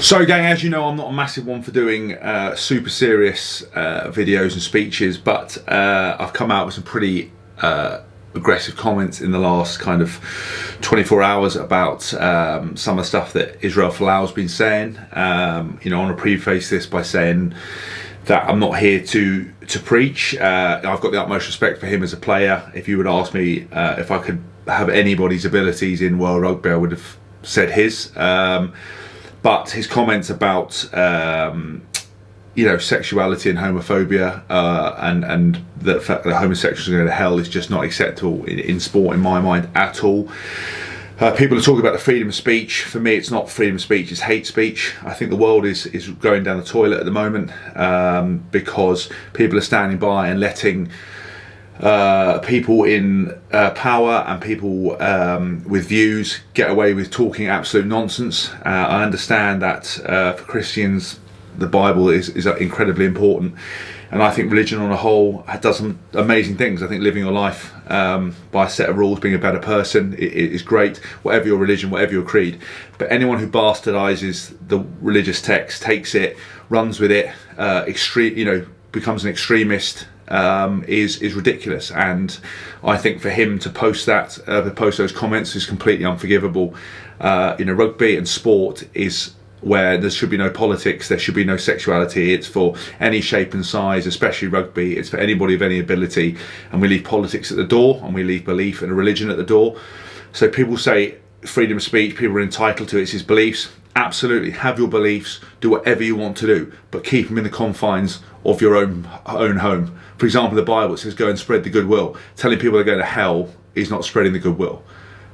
So gang, as you know, I'm not a massive one for doing super serious videos and speeches, but I've come out with some pretty aggressive comments in the last kind of 24 hours about some of the stuff that Israel Folau's been saying. You know, I want to preface this by saying that I'm not here to preach. I've got the utmost respect for him as a player. If you would ask me if I could have anybody's abilities in world rugby, I would have said his. But his comments about you know, sexuality and homophobia and the fact that homosexuals are going to hell is just not acceptable in sport in my mind at all. People are talking about the freedom of speech. For me, it's not freedom of speech, it's hate speech. I think the world is going down the toilet at the moment because people are standing by and letting people in power and people with views get away with talking absolute nonsense. I understand that for Christians the Bible is incredibly important, and I think religion on a whole does some amazing things. I think living your life by a set of rules, being a better person, is great, whatever your religion, whatever your creed. But anyone who bastardizes the religious text, takes it, runs with it, becomes an extremist, is ridiculous. And I think for him to post those comments is completely unforgivable. You know, rugby and sport is where there should be no politics, there should be no sexuality. It's for any shape and size, especially rugby. It's for anybody of any ability, and we leave politics at the door, and we leave belief and a religion at the door. So people say freedom of speech, people are entitled to it, it's his beliefs. Absolutely, have your beliefs, do whatever you want to do, but keep them in the confines of your own home. For example, the Bible says go and spread the goodwill. Telling people they're going to hell is not spreading the goodwill.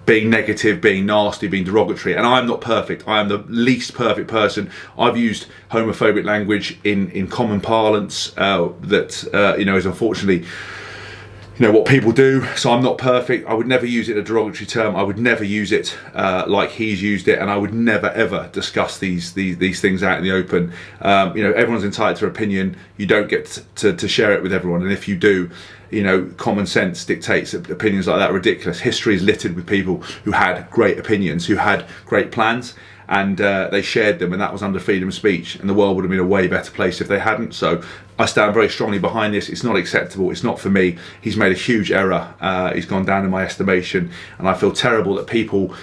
Being negative, being nasty, being derogatory. And I'm not perfect. I am the least perfect person. I've used homophobic language in common parlance that you know, is unfortunately, you know, what people do. So I'm not perfect. I would never use it a derogatory term. I would never use it like he's used it, and I would never ever discuss these things out in the open. You know, everyone's entitled to their opinion. You don't get to share it with everyone, and if you do, you know, common sense dictates that opinions like that are ridiculous. History is littered with people who had great opinions, who had great plans, and they shared them, and that was under freedom of speech, and the world would have been a way better place if they hadn't. So I stand very strongly behind this. It's not acceptable, it's not for me. He's made a huge error, he's gone down in my estimation, and I feel terrible that people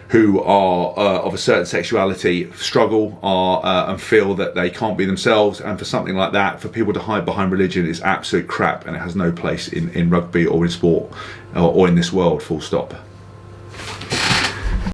who are of a certain sexuality struggle and feel that they can't be themselves, and for something like that, for people to hide behind religion is absolute crap, and it has no place in rugby or in sport or in this world, full stop.